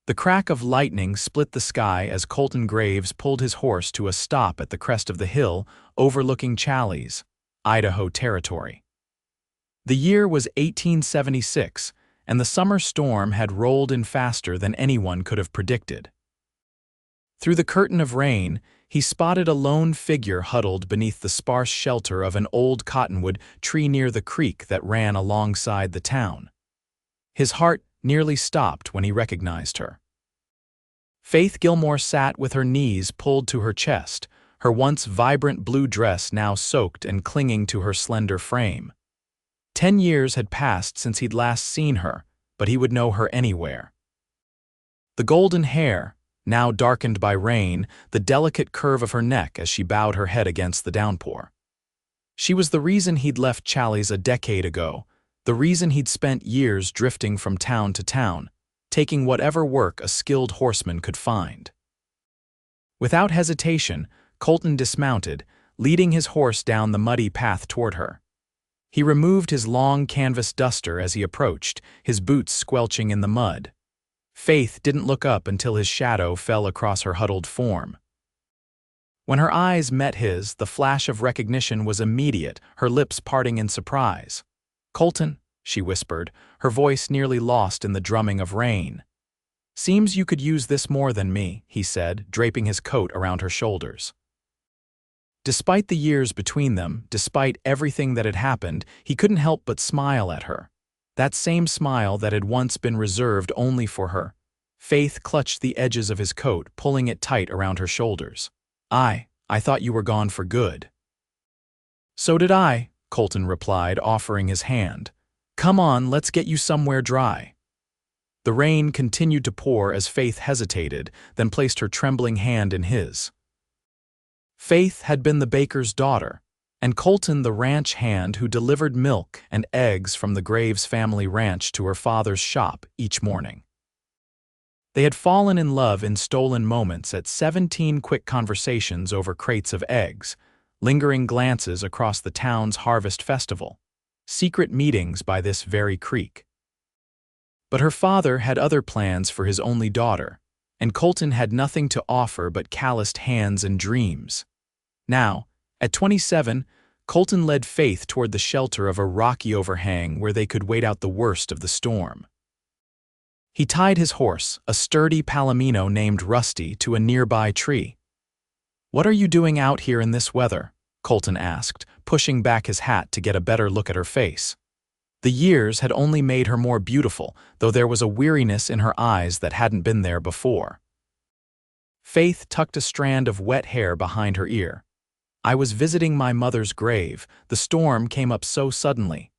The crack of lightning split the sky as Colton Graves pulled his horse to a stop at the crest of the hill overlooking Challis, Idaho Territory. The year was 1876, and the summer storm had rolled in faster than anyone could have predicted. Through the curtain of rain, he spotted a lone figure huddled beneath the sparse shelter of an old cottonwood tree near the creek that ran alongside the town. His heart nearly stopped when he recognized her. Faith Gilmore sat with her knees pulled to her chest, her once vibrant blue dress now soaked and clinging to her slender frame. 10 years had passed since he'd last seen her, but he would know her anywhere. The golden hair, now darkened by rain, the delicate curve of her neck as she bowed her head against the downpour. She was the reason he'd left Challis a decade ago, the reason he'd spent years drifting from town to town, taking whatever work a skilled horseman could find. Without hesitation, Colton dismounted, leading his horse down the muddy path toward her. He removed his long canvas duster as he approached, his boots squelching in the mud. Faith didn't look up until his shadow fell across her huddled form. When her eyes met his, the flash of recognition was immediate, her lips parting in surprise. "Colton," she whispered, her voice nearly lost in the drumming of rain. "Seems you could use this more than me," he said, draping his coat around her shoulders. Despite the years between them, despite everything that had happened, he couldn't help but smile at her. That same smile that had once been reserved only for her. Faith clutched the edges of his coat, pulling it tight around her shoulders. I thought you were gone for good." "So did I," Colton replied, offering his hand. "Come on, let's get you somewhere dry." The rain continued to pour as Faith hesitated, then placed her trembling hand in his. Faith had been the baker's daughter, and Colton the ranch hand who delivered milk and eggs from the Graves family ranch to her father's shop each morning. They had fallen in love in stolen moments at 17 quick conversations over crates of eggs, lingering glances across the town's harvest festival, secret meetings by this very creek. But her father had other plans for his only daughter, and Colton had nothing to offer but calloused hands and dreams. Now, at 27, Colton led Faith toward the shelter of a rocky overhang where they could wait out the worst of the storm. He tied his horse, a sturdy palomino named Rusty, to a nearby tree. "What are you doing out here in this weather?" Colton asked, pushing back his hat to get a better look at her face. The years had only made her more beautiful, though there was a weariness in her eyes that hadn't been there before. Faith tucked a strand of wet hair behind her ear. "I was visiting my mother's grave. The storm came up so suddenly."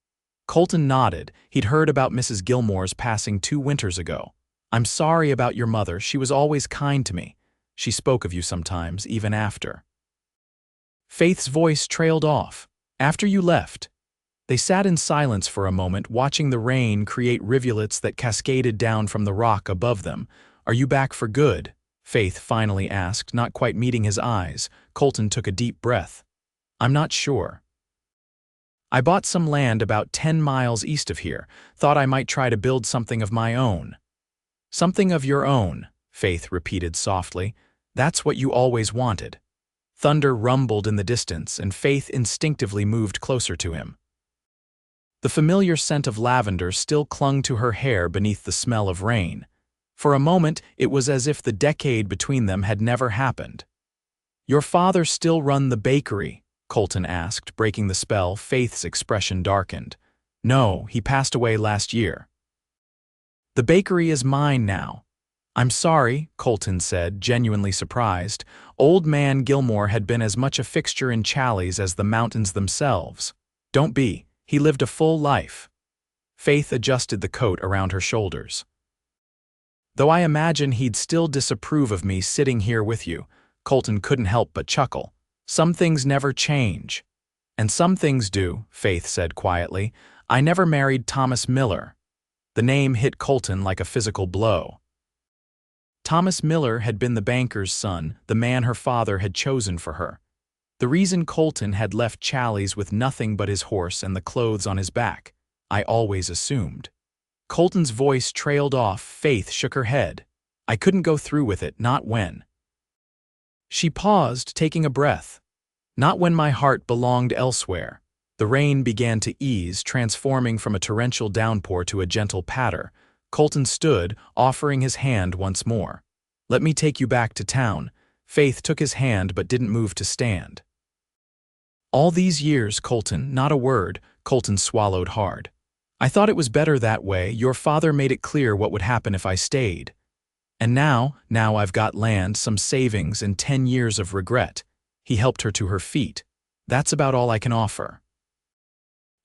Colton nodded. He'd heard about Mrs. Gilmore's passing 2 winters ago. "I'm sorry about your mother. She was always kind to me. She spoke of you sometimes, even after." Faith's voice trailed off. "After you left." They sat in silence for a moment, watching the rain create rivulets that cascaded down from the rock above them. "Are you back for good?" Faith finally asked, not quite meeting his eyes. Colton took a deep breath. "I'm not sure. I bought some land about 10 miles east of here. Thought I might try to build something of my own." "Something of your own," Faith repeated softly. "That's what you always wanted." Thunder rumbled in the distance, and Faith instinctively moved closer to him. The familiar scent of lavender still clung to her hair beneath the smell of rain. For a moment, it was as if the decade between them had never happened. "Your father still run the bakery?" Colton asked, breaking the spell. Faith's expression darkened. "No, he passed away last year." "The bakery is mine now." "I'm sorry," Colton said, genuinely surprised. Old man Gilmore had been as much a fixture in Challis as the mountains themselves. "Don't be. He lived a full life." Faith adjusted the coat around her shoulders. "Though I imagine he'd still disapprove of me sitting here with you," Colton couldn't help but chuckle. "Some things never change." "And some things do," Faith said quietly. "I never married Thomas Miller." The name hit Colton like a physical blow. Thomas Miller had been the banker's son, the man her father had chosen for her. The reason Colton had left Challis with nothing but his horse and the clothes on his back. "I always assumed." Colton's voice trailed off. Faith shook her head. I couldn't go through with it, not when. She paused, taking a breath. Not when my heart belonged elsewhere. The rain began to ease, transforming from a torrential downpour to a gentle patter. Colton stood, offering his hand once more. Let me take you back to town. Faith took his hand but didn't move to stand. All these years, Colton, not a word. Colton swallowed hard. I thought it was better that way. Your father made it clear what would happen if I stayed. And now I've got land, some savings, and 10 years of regret. He helped her to her feet. That's about all I can offer.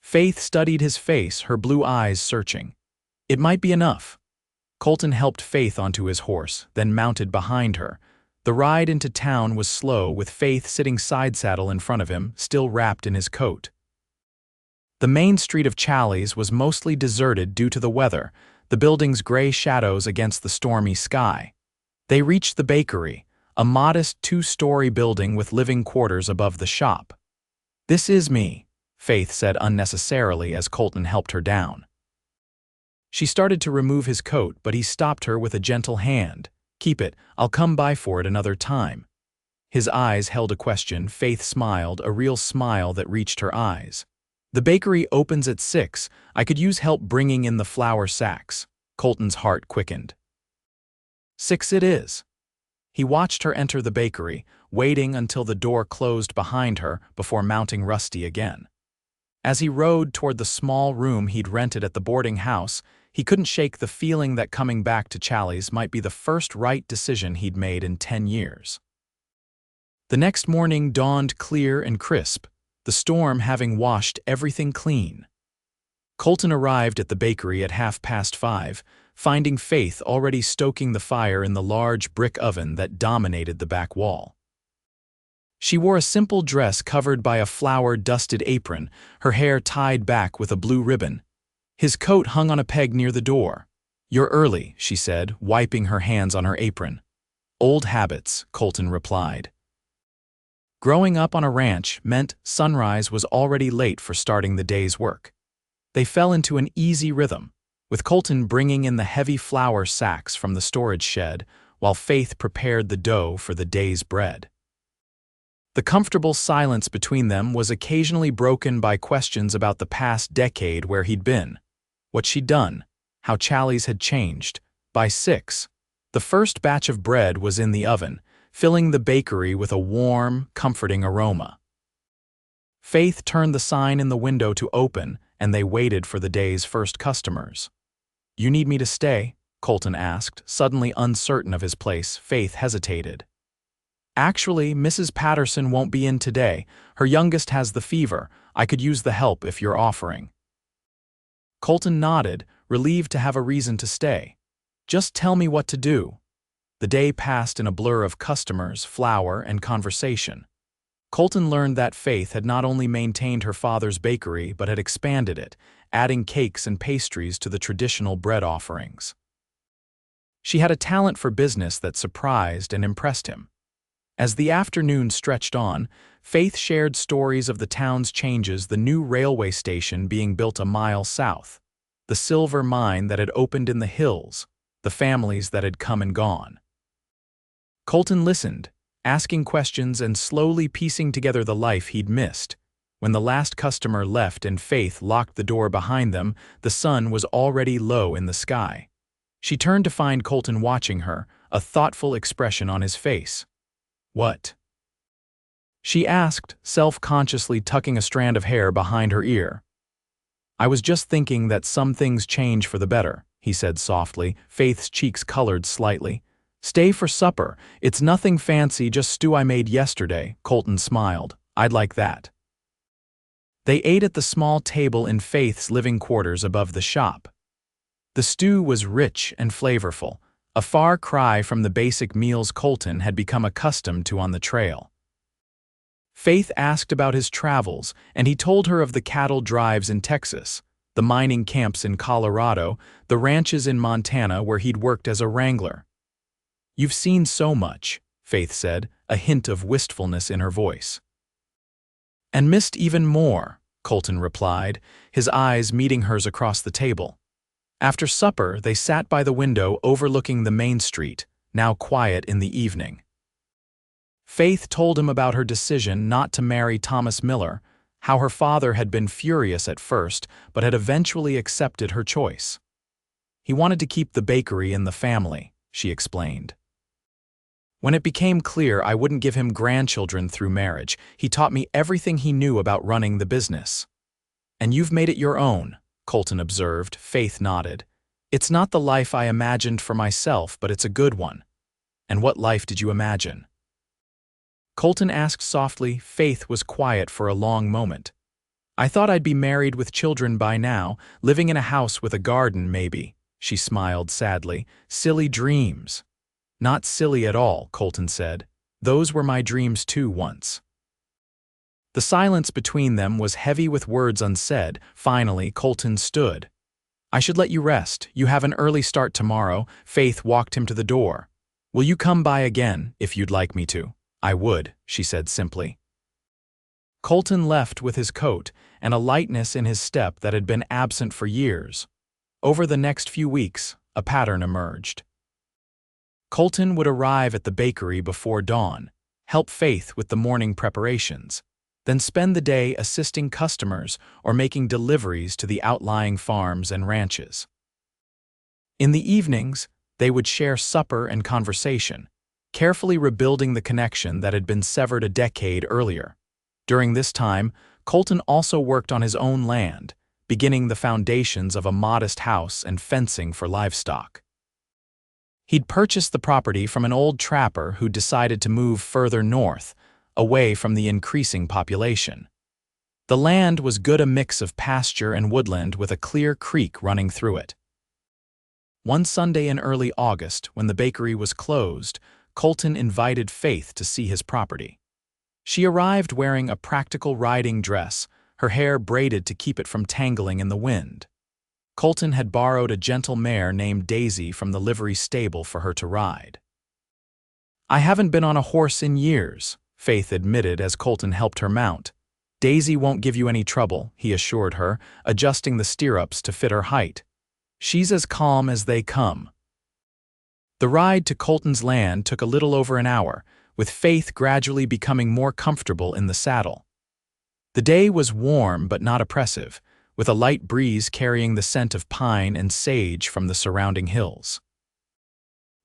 Faith studied his face, her blue eyes searching. It might be enough. Colton helped Faith onto his horse, then mounted behind her. The ride into town was slow, with Faith sitting side saddle in front of him, still wrapped in his coat. The main street of Challis was mostly deserted due to the weather, the building's gray shadows against the stormy sky. They reached the bakery, a modest 2-story building with living quarters above the shop. This is me, Faith said unnecessarily as Colton helped her down. She started to remove his coat, but he stopped her with a gentle hand. Keep it, I'll come by for it another time. His eyes held a question. Faith smiled, a real smile that reached her eyes. The bakery opens at 6. I could use help bringing in the flour sacks. Colton's heart quickened. 6 it is. He watched her enter the bakery, waiting until the door closed behind her before mounting Rusty again. As he rode toward the small room he'd rented at the boarding house, he couldn't shake the feeling that coming back to Challis might be the first right decision he'd made in 10 years. The next morning dawned clear and crisp, the storm having washed everything clean. Colton arrived at the bakery at 5:30, finding Faith already stoking the fire in the large brick oven that dominated the back wall. She wore a simple dress covered by a flour-dusted apron, her hair tied back with a blue ribbon. His coat hung on a peg near the door. You're early, she said, wiping her hands on her apron. Old habits, Colton replied. Growing up on a ranch meant sunrise was already late for starting the day's work. They fell into an easy rhythm, with Colton bringing in the heavy flour sacks from the storage shed, while Faith prepared the dough for the day's bread. The comfortable silence between them was occasionally broken by questions about the past decade, where he'd been, what she'd done, how Challis had changed. By 6, the first batch of bread was in the oven, filling the bakery with a warm, comforting aroma. Faith turned the sign in the window to open, and they waited for the day's first customers. You need me to stay? Colton asked, suddenly uncertain of his place. Faith hesitated. Actually, Mrs. Patterson won't be in today. Her youngest has the fever. I could use the help if you're offering. Colton nodded, relieved to have a reason to stay. Just tell me what to do. The day passed in a blur of customers, flour, and conversation. Colton learned that Faith had not only maintained her father's bakery but had expanded it, adding cakes and pastries to the traditional bread offerings. She had a talent for business that surprised and impressed him. As the afternoon stretched on, Faith shared stories of the town's changes, the new railway station being built a mile south, the silver mine that had opened in the hills, the families that had come and gone. Colton listened, asking questions and slowly piecing together the life he'd missed. When the last customer left and Faith locked the door behind them, the sun was already low in the sky. She turned to find Colton watching her, a thoughtful expression on his face. What? She asked, self-consciously tucking a strand of hair behind her ear. I was just thinking that some things change for the better, he said softly. Faith's cheeks colored slightly. Stay for supper. It's nothing fancy, just stew I made yesterday. Colton smiled. I'd like that. They ate at the small table in Faith's living quarters above the shop. The stew was rich and flavorful, a far cry from the basic meals Colton had become accustomed to on the trail. Faith asked about his travels, and he told her of the cattle drives in Texas, the mining camps in Colorado, the ranches in Montana where he'd worked as a wrangler. You've seen so much, Faith said, a hint of wistfulness in her voice. And missed even more, Colton replied, his eyes meeting hers across the table. After supper, they sat by the window overlooking the main street, now quiet in the evening. Faith told him about her decision not to marry Thomas Miller, how her father had been furious at first but had eventually accepted her choice. He wanted to keep the bakery in the family, she explained. When it became clear I wouldn't give him grandchildren through marriage, he taught me everything he knew about running the business. And you've made it your own, Colton observed. Faith nodded. It's not the life I imagined for myself, but it's a good one. And what life did you imagine? Colton asked softly. Faith was quiet for a long moment. I thought I'd be married with children by now, living in a house with a garden maybe, she smiled sadly. Silly dreams. Not silly at all, Colton said. Those were my dreams too once. The silence between them was heavy with words unsaid. Finally, Colton stood. I should let you rest. You have an early start tomorrow. Faith walked him to the door. Will you come by again, if you'd like me to? I would, she said simply. Colton left with his coat and a lightness in his step that had been absent for years. Over the next few weeks, a pattern emerged. Colton would arrive at the bakery before dawn, help Faith with the morning preparations, then spend the day assisting customers or making deliveries to the outlying farms and ranches. In the evenings, they would share supper and conversation, carefully rebuilding the connection that had been severed a decade earlier. During this time, Colton also worked on his own land, beginning the foundations of a modest house and fencing for livestock. He'd purchased the property from an old trapper who decided to move further north, away from the increasing population. The land was good, a mix of pasture and woodland with a clear creek running through it. One Sunday in early August, when the bakery was closed, Colton invited Faith to see his property. She arrived wearing a practical riding dress, her hair braided to keep it from tangling in the wind. Colton had borrowed a gentle mare named Daisy from the livery stable for her to ride. I haven't been on a horse in years, Faith admitted as Colton helped her mount. Daisy won't give you any trouble, he assured her, adjusting the stirrups to fit her height. She's as calm as they come. The ride to Colton's land took a little over an hour, with Faith gradually becoming more comfortable in the saddle. The day was warm but not oppressive, with a light breeze carrying the scent of pine and sage from the surrounding hills.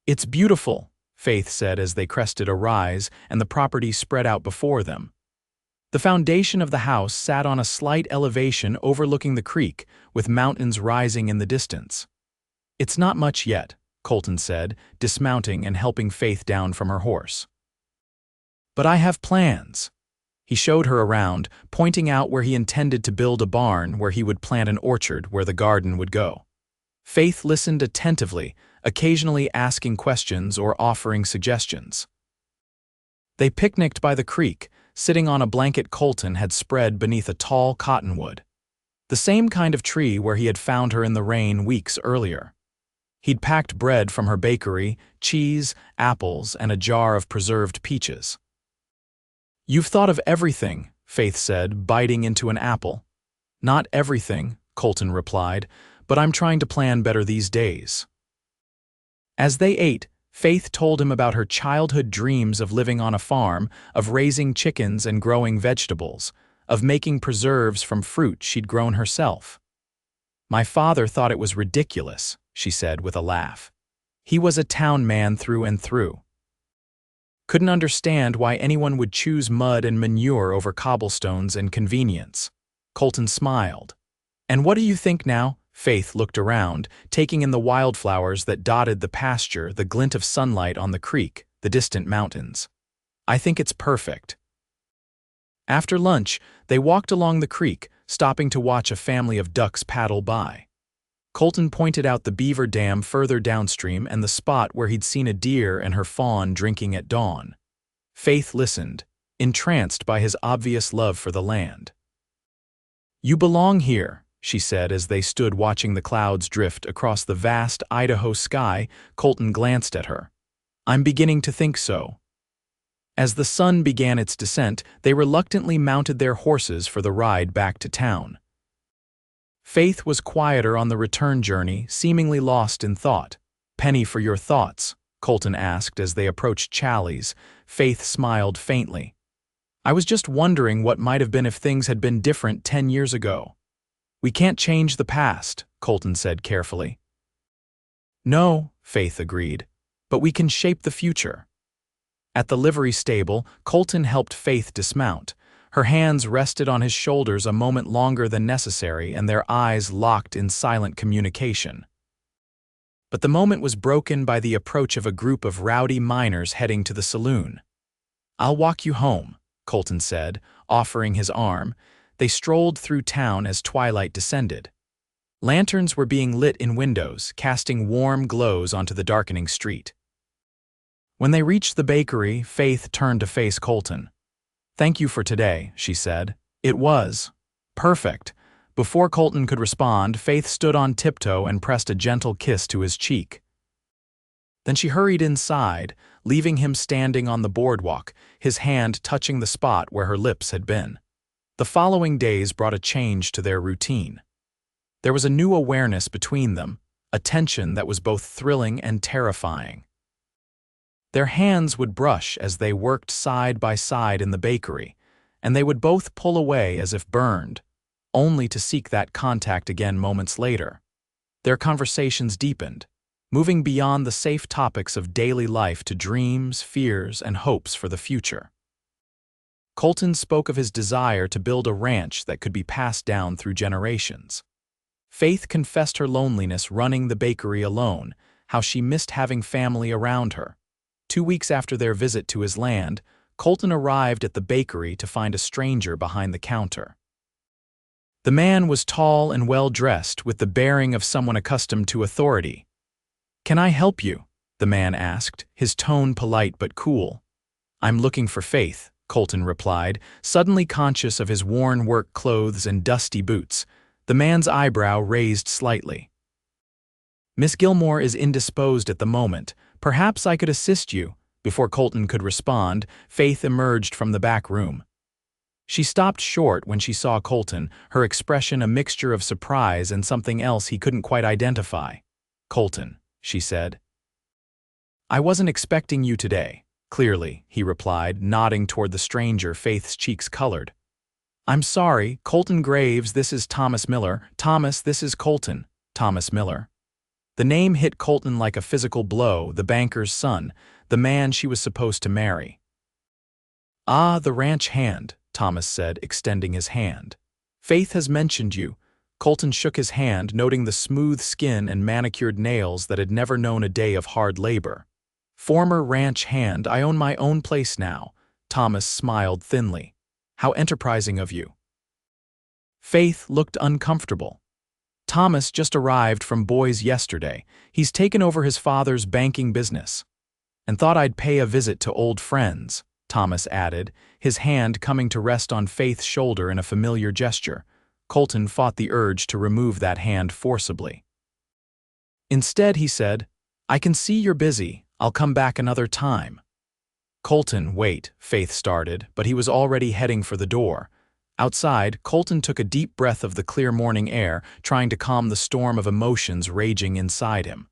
It's beautiful, Faith said as they crested a rise and the property spread out before them. The foundation of the house sat on a slight elevation overlooking the creek, with mountains rising in the distance. It's not much yet, Colton said, dismounting and helping Faith down from her horse. But I have plans. He showed her around, pointing out where he intended to build a barn where he would plant an orchard where the garden would go. Faith listened attentively, occasionally asking questions or offering suggestions. They picnicked by the creek, sitting on a blanket Colton had spread beneath a tall cottonwood. The same kind of tree where he had found her in the rain weeks earlier. He'd packed bread from her bakery, cheese, apples, and a jar of preserved peaches. You've thought of everything, Faith said, biting into an apple. Not everything, Colton replied, but I'm trying to plan better these days. As they ate, Faith told him about her childhood dreams of living on a farm, of raising chickens and growing vegetables, of making preserves from fruit she'd grown herself. My father thought it was ridiculous, she said with a laugh. He was a town man through and through. Couldn't understand why anyone would choose mud and manure over cobblestones and convenience. Colton smiled. And what do you think now? Faith looked around, taking in the wildflowers that dotted the pasture, the glint of sunlight on the creek, the distant mountains. I think it's perfect. After lunch, they walked along the creek, stopping to watch a family of ducks paddle by. Colton pointed out the beaver dam further downstream and the spot where he'd seen a deer and her fawn drinking at dawn. Faith listened, entranced by his obvious love for the land. You belong here, she said as they stood watching the clouds drift across the vast Idaho sky. Colton glanced at her. I'm beginning to think so. As the sun began its descent, they reluctantly mounted their horses for the ride back to town. Faith was quieter on the return journey, seemingly lost in thought. Penny for your thoughts, Colton asked as they approached Challis. Faith smiled faintly. I was just wondering what might have been if things had been different 10 years ago. We can't change the past, Colton said carefully. No, Faith agreed, but we can shape the future. At the livery stable, Colton helped Faith dismount. Her hands rested on his shoulders a moment longer than necessary, and their eyes locked in silent communication. But the moment was broken by the approach of a group of rowdy miners heading to the saloon. I'll walk you home, Colton said, offering his arm. They strolled through town as twilight descended. Lanterns were being lit in windows, casting warm glows onto the darkening street. When they reached the bakery, Faith turned to face Colton. Thank you for today, she said. It was perfect. Before Colton could respond, Faith stood on tiptoe and pressed a gentle kiss to his cheek. Then she hurried inside, leaving him standing on the boardwalk, his hand touching the spot where her lips had been. The following days brought a change to their routine. There was a new awareness between them, a tension that was both thrilling and terrifying. Their hands would brush as they worked side by side in the bakery, and they would both pull away as if burned, only to seek that contact again moments later. Their conversations deepened, moving beyond the safe topics of daily life to dreams, fears, and hopes for the future. Colton spoke of his desire to build a ranch that could be passed down through generations. Faith confessed her loneliness running the bakery alone, how she missed having family around her. 2 weeks after their visit to his land, Colton arrived at the bakery to find a stranger behind the counter. The man was tall and well-dressed, with the bearing of someone accustomed to authority. "Can I help you?" the man asked, his tone polite but cool. "I'm looking for Faith," Colton replied, suddenly conscious of his worn work clothes and dusty boots. The man's eyebrow raised slightly. "Miss Gilmore is indisposed at the moment. Perhaps I could assist you." Before Colton could respond, Faith emerged from the back room. She stopped short when she saw Colton, her expression a mixture of surprise and something else he couldn't quite identify. "Colton," she said. "I wasn't expecting you today." "Clearly," he replied, nodding toward the stranger. Faith's cheeks colored. "I'm sorry, Colton Graves, this is Thomas Miller." "Thomas, this is Colton." "Thomas Miller." The name hit Colton like a physical blow, the banker's son, the man she was supposed to marry. "Ah, the ranch hand," Thomas said, extending his hand. "Faith has mentioned you." Colton shook his hand, noting the smooth skin and manicured nails that had never known a day of hard labor. "Former ranch hand, I own my own place now." Thomas smiled thinly. "How enterprising of you." Faith looked uncomfortable. "Thomas just arrived from Boise yesterday. He's taken over his father's banking business. And thought I'd pay a visit to old friends," Thomas added, his hand coming to rest on Faith's shoulder in a familiar gesture. Colton fought the urge to remove that hand forcibly. Instead, he said, "I can see you're busy. I'll come back another time." "Colton, wait," Faith started, but he was already heading for the door. Outside, Colton took a deep breath of the clear morning air, trying to calm the storm of emotions raging inside him.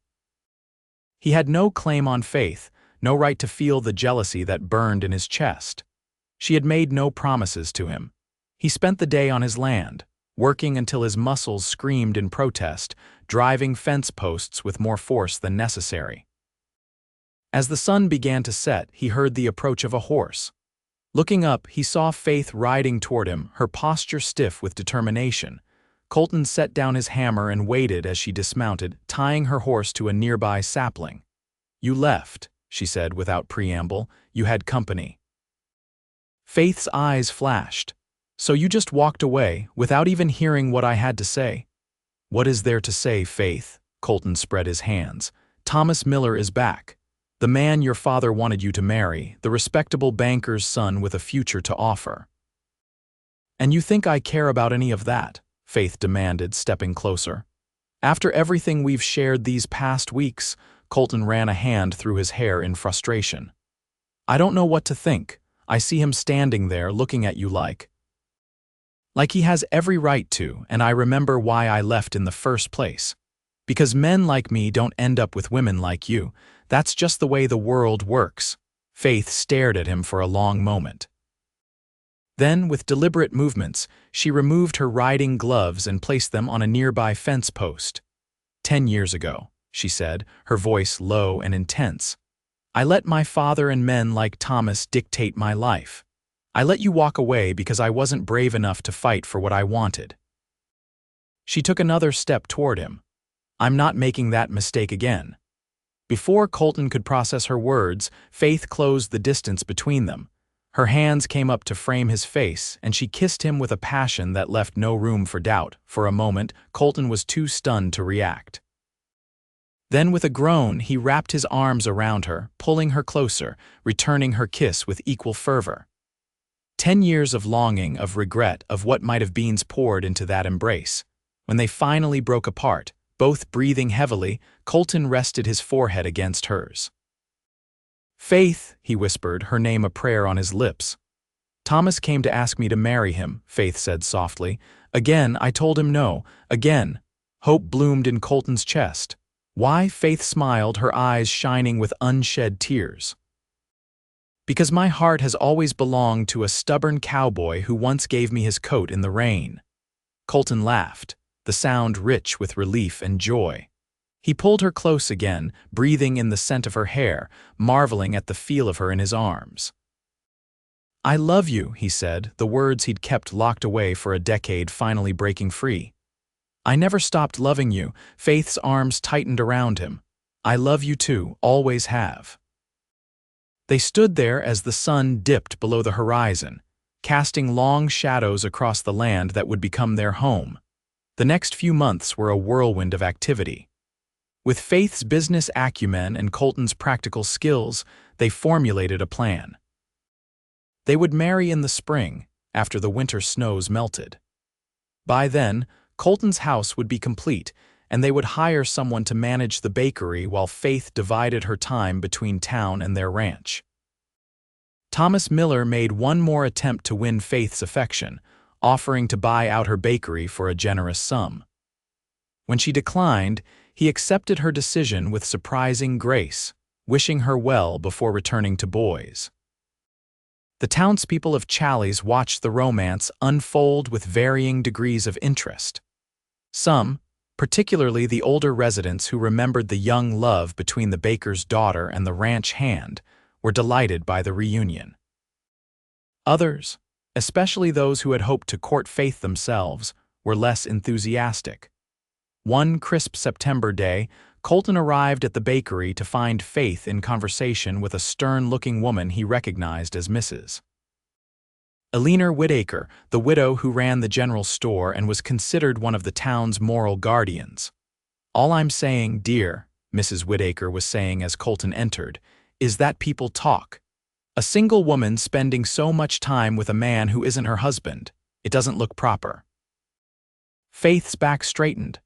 He had no claim on Faith, no right to feel the jealousy that burned in his chest. She had made no promises to him. He spent the day on his land, working until his muscles screamed in protest, driving fence posts with more force than necessary. As the sun began to set, he heard the approach of a horse. Looking up, he saw Faith riding toward him, her posture stiff with determination. Colton set down his hammer and waited as she dismounted, tying her horse to a nearby sapling. "You left," she said without preamble. "You had company." Faith's eyes flashed. "So you just walked away, without even hearing what I had to say?" "What is there to say, Faith?" Colton spread his hands. "Thomas Miller is back. The man your father wanted you to marry, the respectable banker's son with a future to offer." "And you think I care about any of that?" Faith demanded, stepping closer. "After everything we've shared these past weeks," Colton ran a hand through his hair in frustration. "I don't know what to think. I see him standing there looking at you like he has every right to, and I remember why I left in the first place. Because men like me don't end up with women like you. That's just the way the world works. Faith stared at him for a long moment. Then, with deliberate movements, she removed her riding gloves and placed them on a nearby fence post. 10 years ago, she said, her voice low and intense, I let my father and men like Thomas dictate my life. I let you walk away because I wasn't brave enough to fight for what I wanted. She took another step toward him. I'm not making that mistake again. Before Colton could process her words, Faith closed the distance between them. Her hands came up to frame his face, and she kissed him with a passion that left no room for doubt. For a moment, Colton was too stunned to react. Then, with a groan, he wrapped his arms around her, pulling her closer, returning her kiss with equal fervor. 10 years of longing, of regret, of what might have been poured into that embrace. When they finally broke apart, both breathing heavily, Colton rested his forehead against hers. Faith, he whispered, her name a prayer on his lips. Thomas came to ask me to marry him, Faith said softly. Again, I told him no. Again. Hope bloomed in Colton's chest. Why? Faith smiled, her eyes shining with unshed tears. Because my heart has always belonged to a stubborn cowboy who once gave me his coat in the rain. Colton laughed, the sound rich with relief and joy. He pulled her close again, breathing in the scent of her hair, marveling at the feel of her in his arms. I love you, he said, the words he'd kept locked away for a decade finally breaking free. I never stopped loving you. Faith's arms tightened around him. I love you too, always have. They stood there as the sun dipped below the horizon, casting long shadows across the land that would become their home. The next few months were a whirlwind of activity. With Faith's business acumen and Colton's practical skills, they formulated a plan. They would marry in the spring, after the winter snows melted. By then, Colton's house would be complete, and they would hire someone to manage the bakery while Faith divided her time between town and their ranch. Thomas Miller made one more attempt to win Faith's affection, offering to buy out her bakery for a generous sum. When she declined, he accepted her decision with surprising grace, wishing her well before returning to Boise. The townspeople of Challis watched the romance unfold with varying degrees of interest. Some, particularly the older residents who remembered the young love between the baker's daughter and the ranch hand, were delighted by the reunion. Others, especially those who had hoped to court Faith themselves, were less enthusiastic. One crisp September day, Colton arrived at the bakery to find Faith in conversation with a stern-looking woman he recognized as Mrs. Eleanor Whitaker, the widow who ran the general store and was considered one of the town's moral guardians. All I'm saying, dear, Mrs. Whitaker was saying as Colton entered, is that people talk. A single woman spending so much time with a man who isn't her husband, it doesn't look proper. Faith's back straightened.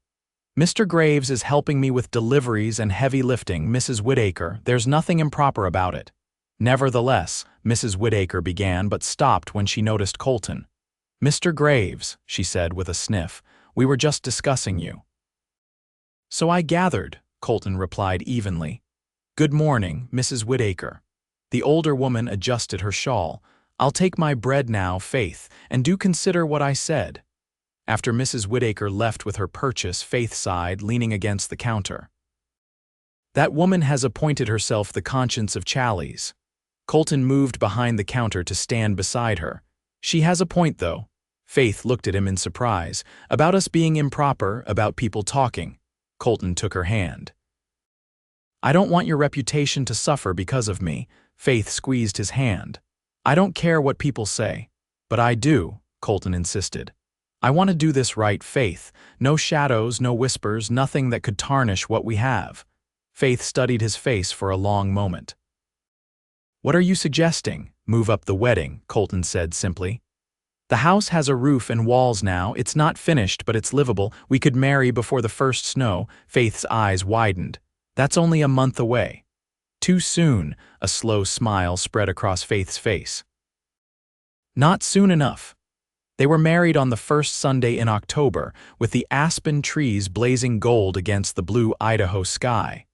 Mr. Graves is helping me with deliveries and heavy lifting, Mrs. Whitaker. There's nothing improper about it. Nevertheless, Mrs. Whitaker began but stopped when she noticed Colton. Mr. Graves, she said with a sniff, we were just discussing you. So I gathered, Colton replied evenly. Good morning, Mrs. Whitaker. The older woman adjusted her shawl. I'll take my bread now, Faith, and do consider what I said. After Mrs. Whitaker left with her purchase, Faith sighed, leaning against the counter. That woman has appointed herself the conscience of Challis. Colton moved behind the counter to stand beside her. She has a point, though. Faith looked at him in surprise. About us being improper, about people talking. Colton took her hand. I don't want your reputation to suffer because of me. Faith squeezed his hand. I don't care what people say. But I do, Colton insisted. I want to do this right, Faith. No shadows, no whispers, nothing that could tarnish what we have. Faith studied his face for a long moment. What are you suggesting? Move up the wedding, Colton said simply. The house has a roof and walls now. It's not finished, but it's livable. We could marry before the first snow. Faith's eyes widened. That's only a month away. Too soon, a slow smile spread across Faith's face. Not soon enough. They were married on the first Sunday in October, with the aspen trees blazing gold against the blue Idaho sky.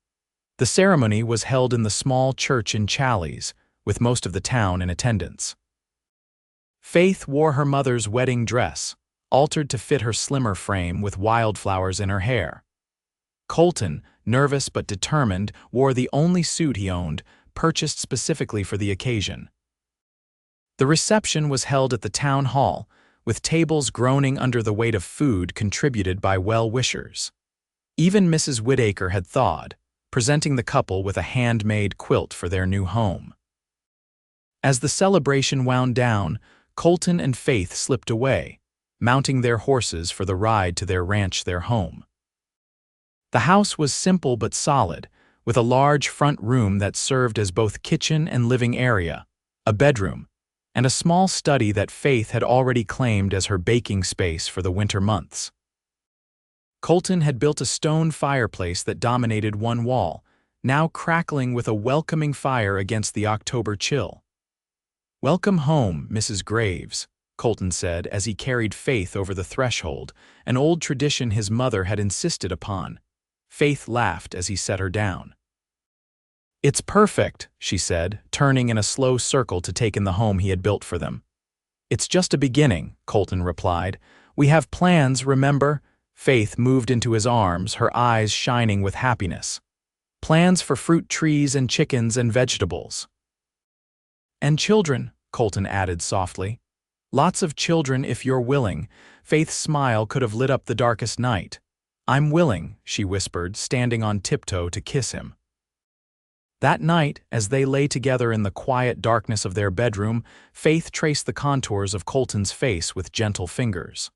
The ceremony was held in the small church in Challis, with most of the town in attendance. Faith wore her mother's wedding dress, altered to fit her slimmer frame with wildflowers in her hair. Colton, nervous but determined, wore the only suit he owned, purchased specifically for the occasion. The reception was held at the town hall, with tables groaning under the weight of food contributed by well-wishers. Even Mrs. Whittaker had thawed, presenting the couple with a handmade quilt for their new home. As the celebration wound down, Colton and Faith slipped away, mounting their horses for the ride to their ranch, their home. The house was simple but solid, with a large front room that served as both kitchen and living area, a bedroom, and a small study that Faith had already claimed as her baking space for the winter months. Colton had built a stone fireplace that dominated one wall, now crackling with a welcoming fire against the October chill. "Welcome home, Mrs. Graves," Colton said as he carried Faith over the threshold, an old tradition his mother had insisted upon. Faith laughed as he set her down. "It's perfect," she said, turning in a slow circle to take in the home he had built for them. "It's just a beginning," Colton replied. "We have plans, remember?" Faith moved into his arms, her eyes shining with happiness. "Plans for fruit trees and chickens and vegetables." "And children," Colton added softly. "Lots of children if you're willing." Faith's smile could have lit up the darkest night. "I'm willing," she whispered, standing on tiptoe to kiss him. That night, as they lay together in the quiet darkness of their bedroom, Faith traced the contours of Colton's face with gentle fingers.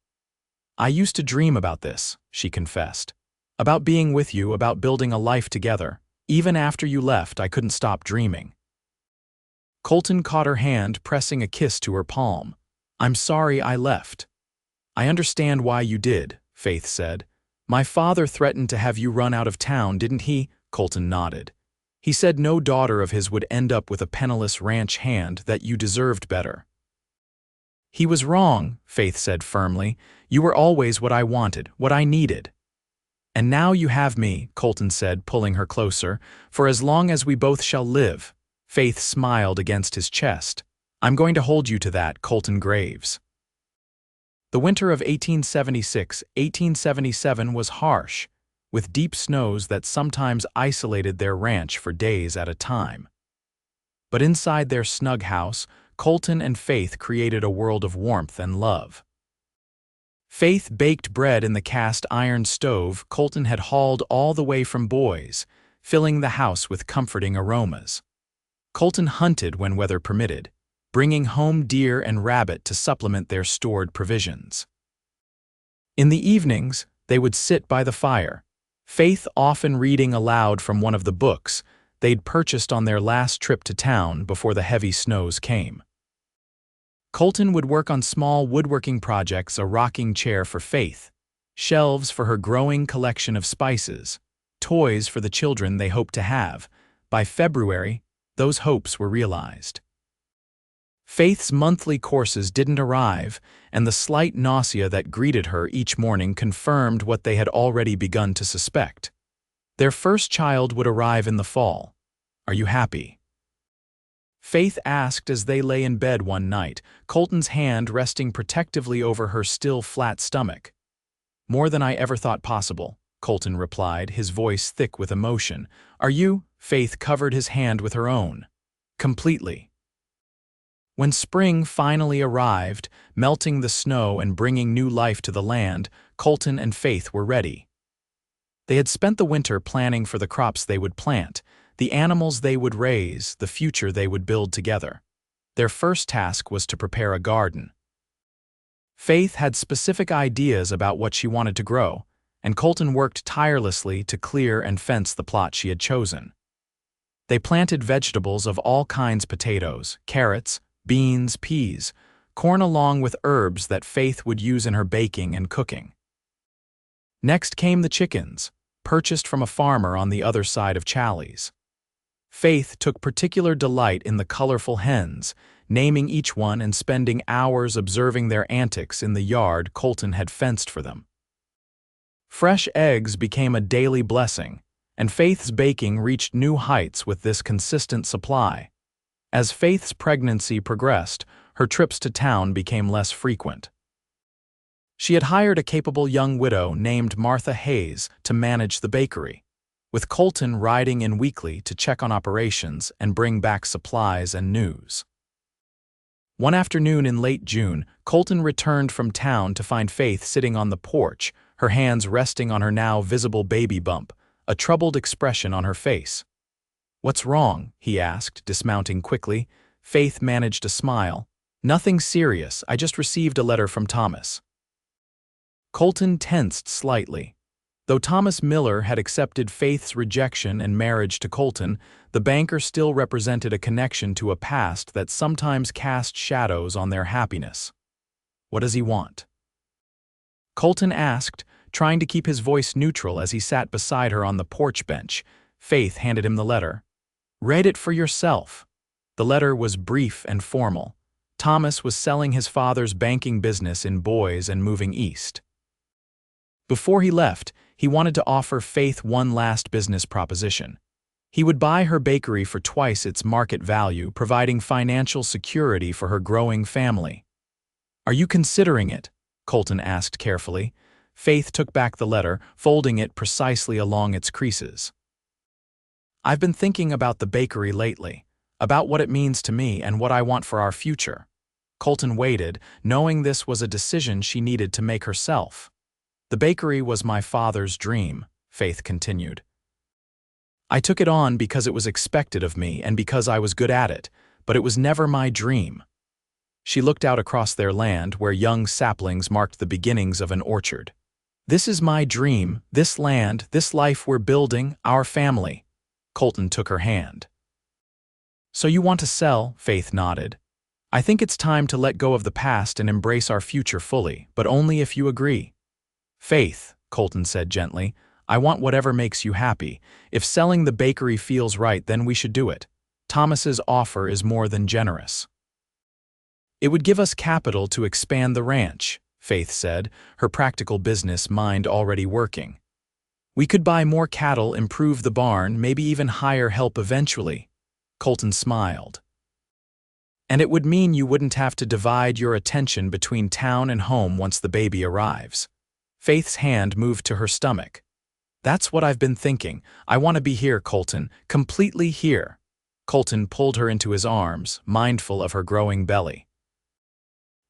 "I used to dream about this," she confessed. "About being with you, about building a life together. Even after you left, I couldn't stop dreaming." Colton caught her hand, pressing a kiss to her palm. "I'm sorry I left." "I understand why you did," Faith said. "My father threatened to have you run out of town, didn't he?" Colton nodded. "He said no daughter of his would end up with a penniless ranch hand, that you deserved better." "He was wrong," Faith said firmly. "You were always what I wanted, what I needed." "And now you have me," Colton said, pulling her closer, "for as long as we both shall live." Faith smiled against his chest. "I'm going to hold you to that, Colton Graves." The winter of 1876-1877 was harsh, with deep snows that sometimes isolated their ranch for days at a time. But inside their snug house, Colton and Faith created a world of warmth and love. Faith baked bread in the cast-iron stove Colton had hauled all the way from Boise, filling the house with comforting aromas. Colton hunted when weather permitted, bringing home deer and rabbit to supplement their stored provisions. In the evenings, they would sit by the fire, Faith often reading aloud from one of the books they'd purchased on their last trip to town before the heavy snows came. Colton would work on small woodworking projects, a rocking chair for Faith, shelves for her growing collection of spices, toys for the children they hoped to have. By February, those hopes were realized. Faith's monthly courses didn't arrive, and the slight nausea that greeted her each morning confirmed what they had already begun to suspect. Their first child would arrive in the fall. "Are you happy?" Faith asked as they lay in bed one night, Colton's hand resting protectively over her still flat stomach. "More than I ever thought possible," Colton replied, his voice thick with emotion. "Are you?" Faith covered his hand with her own. "Completely." When spring finally arrived, melting the snow and bringing new life to the land, Colton and Faith were ready. They had spent the winter planning for the crops they would plant, the animals they would raise, the future they would build together. Their first task was to prepare a garden. Faith had specific ideas about what she wanted to grow, and Colton worked tirelessly to clear and fence the plot she had chosen. They planted vegetables of all kinds: potatoes, carrots, beans, peas, corn, along with herbs that Faith would use in her baking and cooking. Next came the chickens, purchased from a farmer on the other side of Challis. Faith took particular delight in the colorful hens, naming each one and spending hours observing their antics in the yard Colton had fenced for them. Fresh eggs became a daily blessing, and Faith's baking reached new heights with this consistent supply. As Faith's pregnancy progressed, her trips to town became less frequent. She had hired a capable young widow named Martha Hayes to manage the bakery, with Colton riding in weekly to check on operations and bring back supplies and news. One afternoon in late June, Colton returned from town to find Faith sitting on the porch, her hands resting on her now visible baby bump, a troubled expression on her face. "What's wrong?" he asked, dismounting quickly. Faith managed a smile. "Nothing serious, I just received a letter from Thomas." Colton tensed slightly. Though Thomas Miller had accepted Faith's rejection and marriage to Colton, the banker still represented a connection to a past that sometimes cast shadows on their happiness. "What does he want?" Colton asked, trying to keep his voice neutral as he sat beside her on the porch bench. Faith handed him the letter. "Read it for yourself." The letter was brief and formal. Thomas was selling his father's banking business in Boise and moving east. Before he left, he wanted to offer Faith one last business proposition. He would buy her bakery for twice its market value, providing financial security for her growing family. "Are you considering it?" Colton asked carefully. Faith took back the letter, folding it precisely along its creases. "I've been thinking about the bakery lately, about what it means to me and what I want for our future." Colton waited, knowing this was a decision she needed to make herself. "The bakery was my father's dream," Faith continued. "I took it on because it was expected of me and because I was good at it, but it was never my dream." She looked out across their land where young saplings marked the beginnings of an orchard. "This is my dream, this land, this life we're building, our family." Colton took her hand. "So you want to sell?" Faith nodded. "I think it's time to let go of the past and embrace our future fully, but only if you agree." "Faith," Colton said gently, "I want whatever makes you happy. If selling the bakery feels right, then we should do it. Thomas's offer is more than generous." "It would give us capital to expand the ranch," Faith said, her practical business mind already working. "We could buy more cattle, improve the barn, maybe even hire help eventually." Colton smiled. "And it would mean you wouldn't have to divide your attention between town and home once the baby arrives." Faith's hand moved to her stomach. "That's what I've been thinking. I want to be here, Colton, completely here." Colton pulled her into his arms, mindful of her growing belly.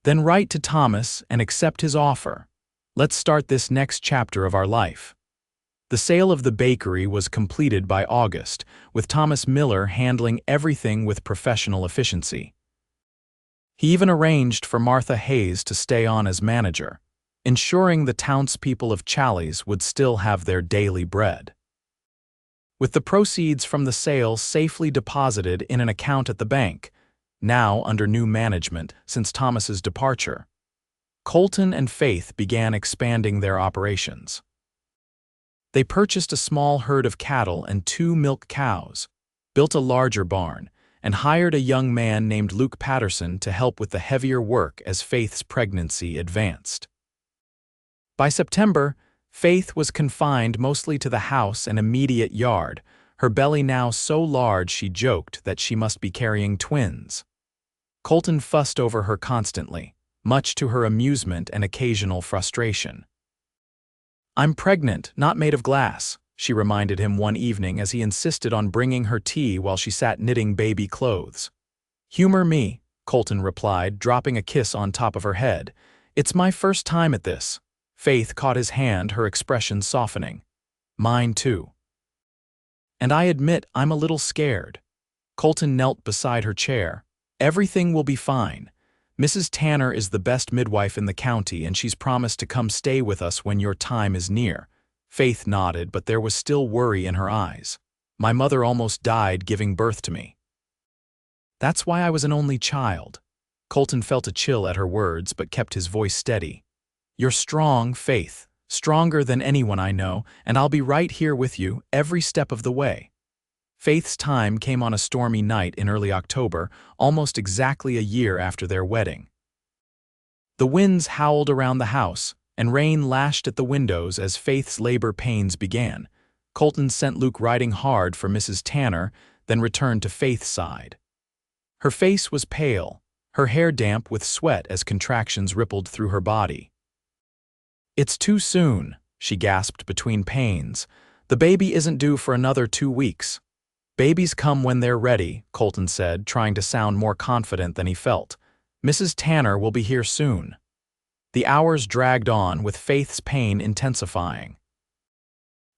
"Then write to Thomas and accept his offer. Let's start this next chapter of our life." The sale of the bakery was completed by August, with Thomas Miller handling everything with professional efficiency. He even arranged for Martha Hayes to stay on as manager, ensuring the townspeople of Challis would still have their daily bread. With the proceeds from the sale safely deposited in an account at the bank, now under new management since Thomas's departure, Colton and Faith began expanding their operations. They purchased a small herd of cattle and 2 milk cows, built a larger barn, and hired a young man named Luke Patterson to help with the heavier work as Faith's pregnancy advanced. By September, Faith was confined mostly to the house and immediate yard, her belly now so large she joked that she must be carrying twins. Colton fussed over her constantly, much to her amusement and occasional frustration. "I'm pregnant, not made of glass," she reminded him one evening as he insisted on bringing her tea while she sat knitting baby clothes. "Humor me," Colton replied, dropping a kiss on top of her head. "It's my first time at this." Faith caught his hand, her expression softening. "Mine too." "And I admit I'm a little scared." Colton knelt beside her chair. "Everything will be fine. Mrs. Tanner is the best midwife in the county, and she's promised to come stay with us when your time is near." Faith nodded, but there was still worry in her eyes. "My mother almost died giving birth to me." "That's why I was an only child." Colton felt a chill at her words, but kept his voice steady. "You're strong, Faith, stronger than anyone I know, and I'll be right here with you every step of the way." Faith's time came on a stormy night in early October, almost exactly a year after their wedding. The winds howled around the house, and rain lashed at the windows as Faith's labor pains began. Colton sent Luke riding hard for Mrs. Tanner, then returned to Faith's side. Her face was pale, her hair damp with sweat as contractions rippled through her body. "It's too soon," she gasped between pains. "The baby isn't due for another 2 weeks." "Babies come when they're ready," Colton said, trying to sound more confident than he felt. "Mrs. Tanner will be here soon." The hours dragged on, with Faith's pain intensifying.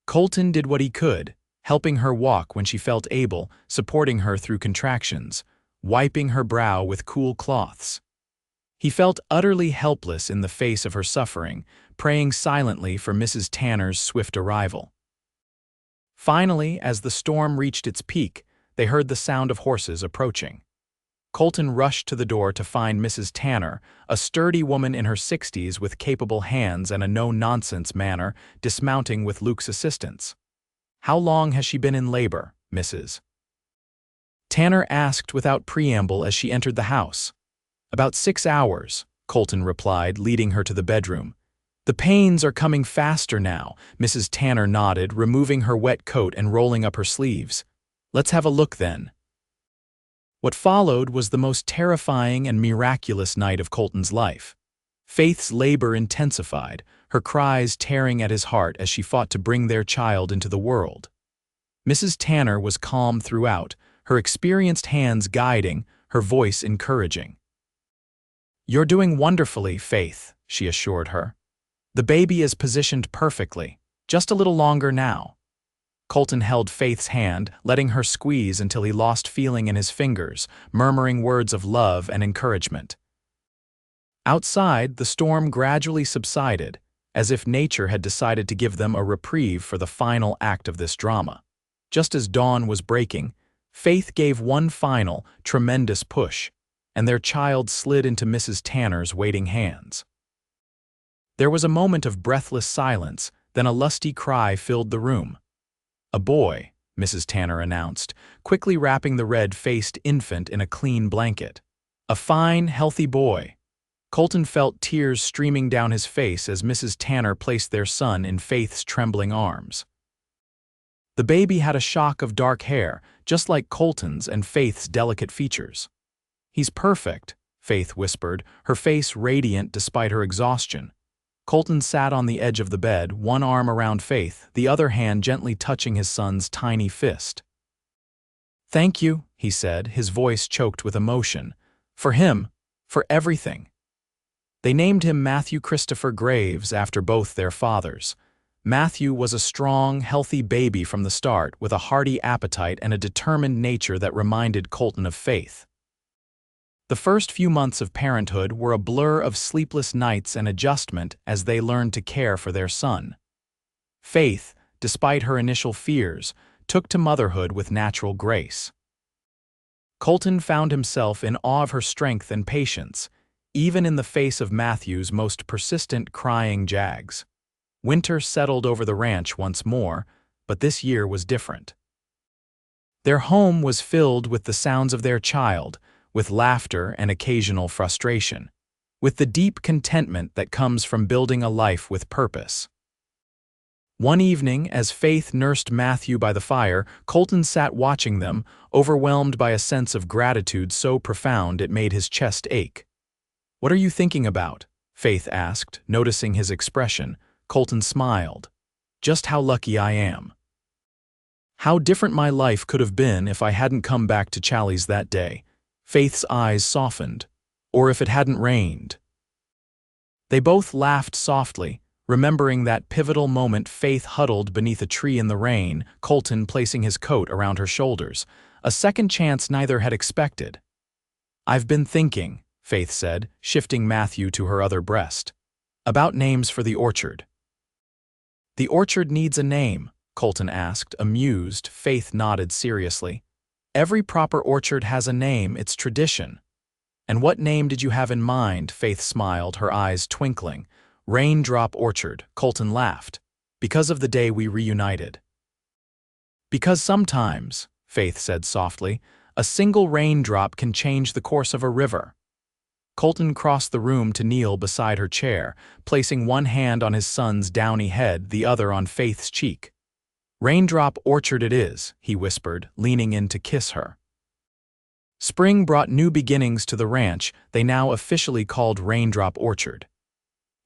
Colton did what he could, helping her walk when she felt able, supporting her through contractions, wiping her brow with cool cloths. He felt utterly helpless in the face of her suffering, praying silently for Mrs. Tanner's swift arrival. Finally, as the storm reached its peak, they heard the sound of horses approaching. Colton rushed to the door to find Mrs. Tanner, a sturdy woman in her 60s with capable hands and a no-nonsense manner, dismounting with Luke's assistance. "How long has she been in labor, Mrs. Tanner asked without preamble as she entered the house. "About 6 hours, Colton replied, leading her to the bedroom. "The pains are coming faster now," Mrs. Tanner nodded, removing her wet coat and rolling up her sleeves. "Let's have a look then." What followed was the most terrifying and miraculous night of Colton's life. Faith's labor intensified, her cries tearing at his heart as she fought to bring their child into the world. Mrs. Tanner was calm throughout, her experienced hands guiding, her voice encouraging. "You're doing wonderfully, Faith," she assured her. "The baby is positioned perfectly, just a little longer now." Colton held Faith's hand, letting her squeeze until he lost feeling in his fingers, murmuring words of love and encouragement. Outside, the storm gradually subsided, as if nature had decided to give them a reprieve for the final act of this drama. Just as dawn was breaking, Faith gave one final, tremendous push, and their child slid into Mrs. Tanner's waiting hands. There was a moment of breathless silence, then a lusty cry filled the room. "A boy," Mrs. Tanner announced, quickly wrapping the red-faced infant in a clean blanket. "A fine, healthy boy." Colton felt tears streaming down his face as Mrs. Tanner placed their son in Faith's trembling arms. The baby had a shock of dark hair, just like Colton's and Faith's delicate features. "He's perfect," Faith whispered, her face radiant despite her exhaustion. Colton sat on the edge of the bed, one arm around Faith, the other hand gently touching his son's tiny fist. "Thank you," he said, his voice choked with emotion. "For him, for everything." They named him Matthew Christopher Graves after both their fathers. Matthew was a strong, healthy baby from the start, with a hearty appetite and a determined nature that reminded Colton of Faith. The first few months of parenthood were a blur of sleepless nights and adjustment as they learned to care for their son. Faith, despite her initial fears, took to motherhood with natural grace. Colton found himself in awe of her strength and patience, even in the face of Matthew's most persistent crying jags. Winter settled over the ranch once more, but this year was different. Their home was filled with the sounds of their child, with laughter and occasional frustration, with the deep contentment that comes from building a life with purpose. One evening, as Faith nursed Matthew by the fire, Colton sat watching them, overwhelmed by a sense of gratitude so profound it made his chest ache. "What are you thinking about?" Faith asked, noticing his expression. Colton smiled. "Just how lucky I am. How different my life could have been if I hadn't come back to Challis that day." Faith's eyes softened. "Or if it hadn't rained." They both laughed softly, remembering that pivotal moment. Faith huddled beneath a tree in the rain, Colton placing his coat around her shoulders, a second chance neither had expected. "I've been thinking," Faith said, shifting Matthew to her other breast, "about names for the orchard." "The orchard needs a name," Colton asked, amused. Faith nodded seriously. "Every proper orchard has a name, it's tradition." "And what name did you have in mind?" Faith smiled, her eyes twinkling. "Raindrop Orchard," Colton laughed. "Because of the day we reunited." "Because sometimes," Faith said softly, "a single raindrop can change the course of a river." Colton crossed the room to kneel beside her chair, placing one hand on his son's downy head, the other on Faith's cheek. Raindrop Orchard it is, he whispered, leaning in to kiss her. Spring brought new beginnings to the ranch they now officially called Raindrop Orchard.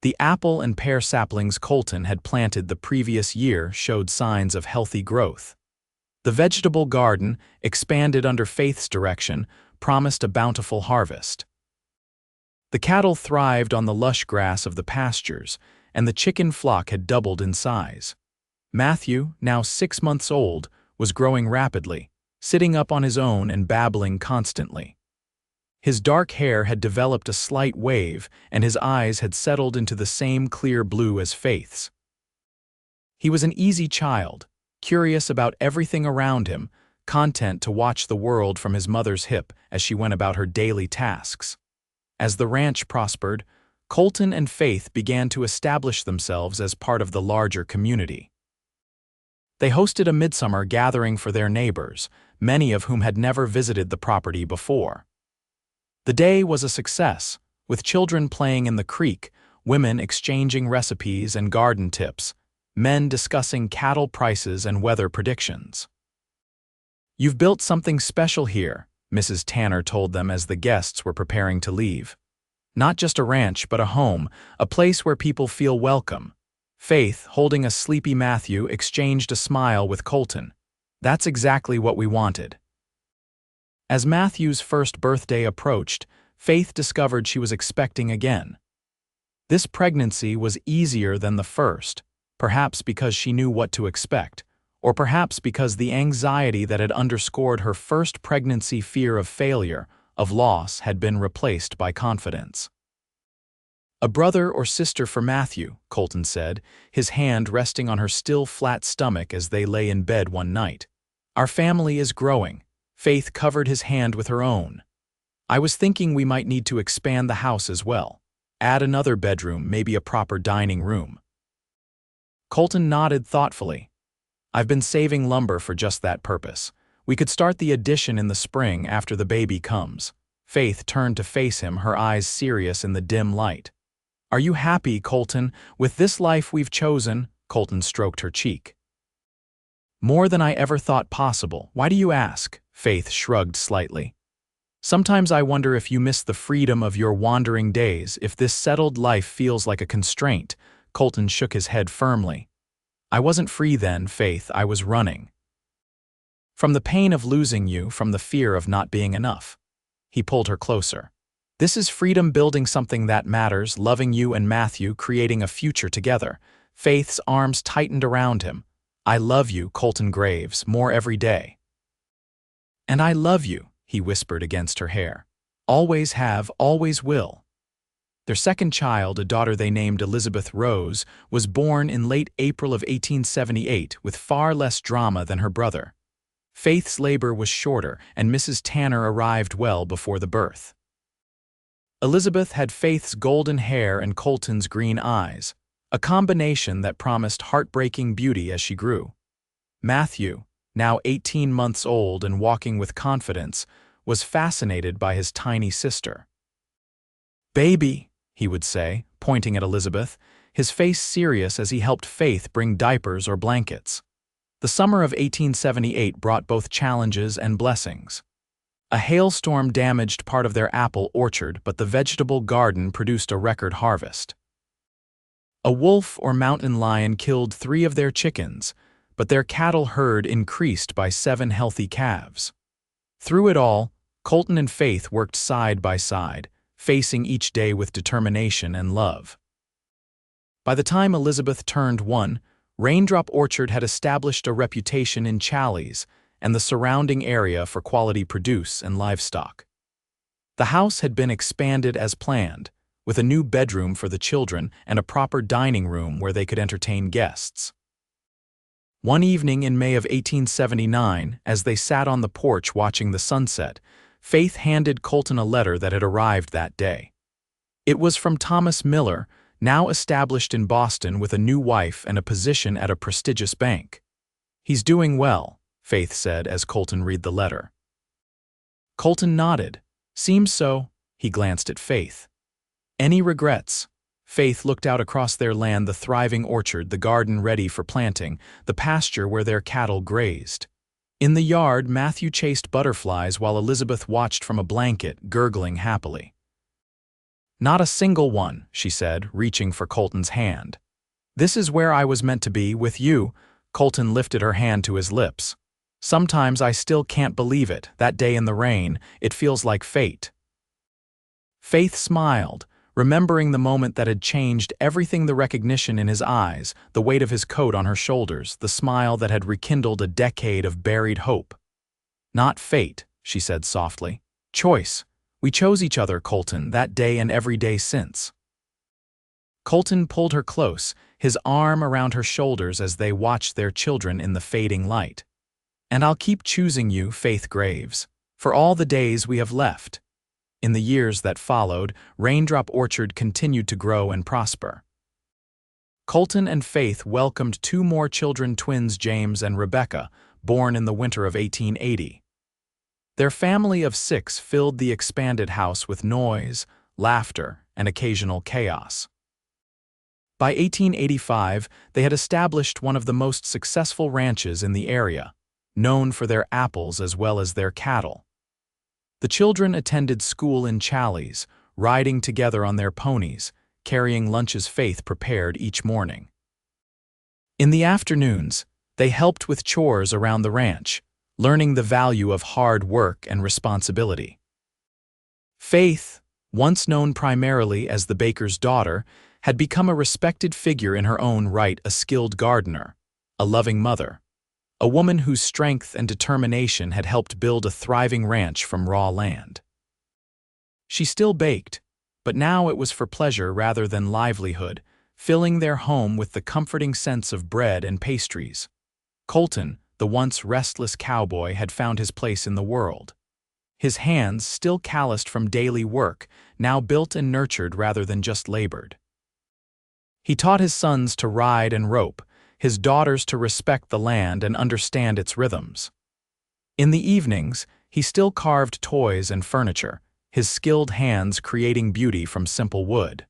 The apple and pear saplings Colton had planted the previous year showed signs of healthy growth. The vegetable garden, expanded under Faith's direction, promised a bountiful harvest. The cattle thrived on the lush grass of the pastures, and the chicken flock had doubled in size. Matthew, now 6 months old, was growing rapidly, sitting up on his own and babbling constantly. His dark hair had developed a slight wave, and his eyes had settled into the same clear blue as Faith's. He was an easy child, curious about everything around him, content to watch the world from his mother's hip as she went about her daily tasks. As the ranch prospered, Colton and Faith began to establish themselves as part of the larger community. They hosted a midsummer gathering for their neighbors, many of whom had never visited the property before. The day was a success, with children playing in the creek, women exchanging recipes and garden tips, men discussing cattle prices and weather predictions. "You've built something special here," Mrs. Tanner told them as the guests were preparing to leave. "Not just a ranch, but a home, a place where people feel welcome." Faith, holding a sleepy Matthew, exchanged a smile with Colton. "That's exactly what we wanted." As Matthew's first birthday approached, Faith discovered she was expecting again. This pregnancy was easier than the first, perhaps because she knew what to expect, or perhaps because the anxiety that had underscored her first pregnancy fear of failure, of loss, had been replaced by confidence. "A brother or sister for Matthew," Colton said, his hand resting on her still flat stomach as they lay in bed one night. "Our family is growing." Faith covered his hand with her own. "I was thinking we might need to expand the house as well. Add another bedroom, maybe a proper dining room." Colton nodded thoughtfully. "I've been saving lumber for just that purpose. We could start the addition in the spring after the baby comes." Faith turned to face him, her eyes serious in the dim light. "Are you happy, Colton, with this life we've chosen?" Colton stroked her cheek. "More than I ever thought possible. Why do you ask?" Faith shrugged slightly. "Sometimes I wonder if you miss the freedom of your wandering days, if this settled life feels like a constraint." Colton shook his head firmly. "I wasn't free then, Faith, I was running. From the pain of losing you, from the fear of not being enough." He pulled her closer. "This is freedom, building something that matters, loving you and Matthew, creating a future together." Faith's arms tightened around him. "I love you, Colton Graves, more every day." "And I love you," he whispered against her hair. "Always have, always will." Their second child, a daughter they named Elizabeth Rose, was born in late April of 1878 with far less drama than her brother. Faith's labor was shorter, and Mrs. Tanner arrived well before the birth. Elizabeth had Faith's golden hair and Colton's green eyes, a combination that promised heartbreaking beauty as she grew. Matthew, now 18 months old and walking with confidence, was fascinated by his tiny sister. "Baby," he would say, pointing at Elizabeth, his face serious as he helped Faith bring diapers or blankets. The summer of 1878 brought both challenges and blessings. A hailstorm damaged part of their apple orchard, but the vegetable garden produced a record harvest. A wolf or mountain lion killed 3 of their chickens, but their cattle herd increased by 7 healthy calves. Through it all, Colton and Faith worked side by side, facing each day with determination and love. By the time Elizabeth turned 1, Raindrop Orchard had established a reputation in Challis and the surrounding area for quality produce and livestock. The house had been expanded as planned, with a new bedroom for the children and a proper dining room where they could entertain guests. One evening in May of 1879, as they sat on the porch watching the sunset, Faith handed Colton a letter that had arrived that day. It was from Thomas Miller, now established in Boston with a new wife and a position at a prestigious bank. "He's doing well," Faith said as Colton read the letter. Colton nodded. "Seems so." He glanced at Faith. "Any regrets?" Faith looked out across their land, the thriving orchard, the garden ready for planting, the pasture where their cattle grazed. In the yard, Matthew chased butterflies while Elizabeth watched from a blanket, gurgling happily. "Not a single one," she said, reaching for Colton's hand. "This is where I was meant to be, with you." Colton lifted her hand to his lips. "Sometimes I still can't believe it, that day in the rain, it feels like fate." Faith smiled, remembering the moment that had changed everything, the recognition in his eyes, the weight of his coat on her shoulders, the smile that had rekindled a decade of buried hope. "Not fate," she said softly. "Choice. We chose each other, Colton, that day and every day since." Colton pulled her close, his arm around her shoulders as they watched their children in the fading light. "And I'll keep choosing you, Faith Graves, for all the days we have left." In the years that followed, Raindrop Orchard continued to grow and prosper. Colton and Faith welcomed two more children, twins James and Rebecca, born in the winter of 1880. Their family of 6 filled the expanded house with noise, laughter, and occasional chaos. By 1885, they had established one of the most successful ranches in the area, known for their apples as well as their cattle. The children attended school in Challis, riding together on their ponies, carrying lunches Faith prepared each morning. In the afternoons, they helped with chores around the ranch, learning the value of hard work and responsibility. Faith, once known primarily as the baker's daughter, had become a respected figure in her own right, a skilled gardener, a loving mother, a woman whose strength and determination had helped build a thriving ranch from raw land. She still baked, but now it was for pleasure rather than livelihood, filling their home with the comforting sense of bread and pastries. Colton, the once restless cowboy, had found his place in the world. His hands, still calloused from daily work, now built and nurtured rather than just labored. He taught his sons to ride and rope, his daughters to respect the land and understand its rhythms. In the evenings, he still carved toys and furniture, his skilled hands creating beauty from simple wood.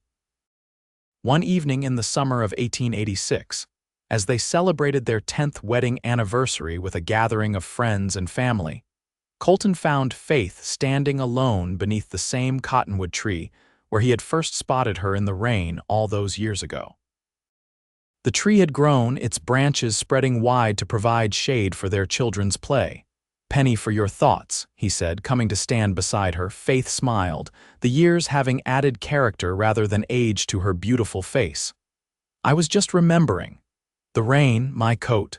One evening in the summer of 1886, as they celebrated their 10th wedding anniversary with a gathering of friends and family, Colton found Faith standing alone beneath the same cottonwood tree where he had first spotted her in the rain all those years ago. The tree had grown, its branches spreading wide to provide shade for their children's play. "Penny for your thoughts," he said, coming to stand beside her. Faith smiled, the years having added character rather than age to her beautiful face. "I was just remembering. The rain, my coat."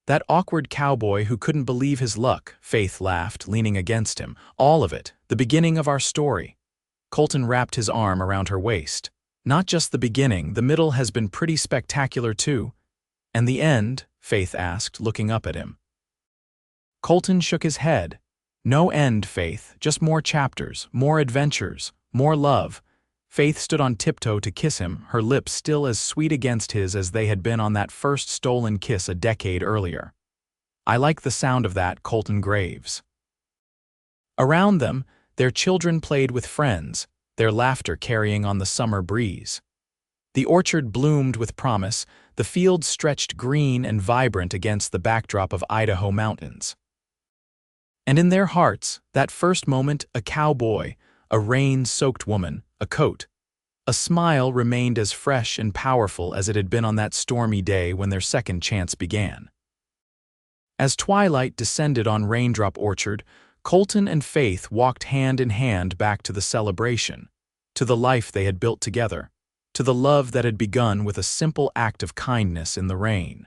"That awkward cowboy who couldn't believe his luck," Faith laughed, leaning against him. "All of it, the beginning of our story." Colton wrapped his arm around her waist. "Not just the beginning, the middle has been pretty spectacular too." "And the end?" Faith asked, looking up at him. Colton shook his head. "No end, Faith, just more chapters, more adventures, more love." Faith stood on tiptoe to kiss him, her lips still as sweet against his as they had been on that first stolen kiss a decade earlier. "I like the sound of that, Colton Graves." Around them, their children played with friends, their laughter carrying on the summer breeze. The orchard bloomed with promise, the fields stretched green and vibrant against the backdrop of Idaho mountains. And in their hearts, that first moment, a cowboy, a rain-soaked woman, a coat, a smile remained as fresh and powerful as it had been on that stormy day when their second chance began. As twilight descended on Raindrop Orchard, Colton and Faith walked hand in hand back to the celebration, to the life they had built together, to the love that had begun with a simple act of kindness in the rain.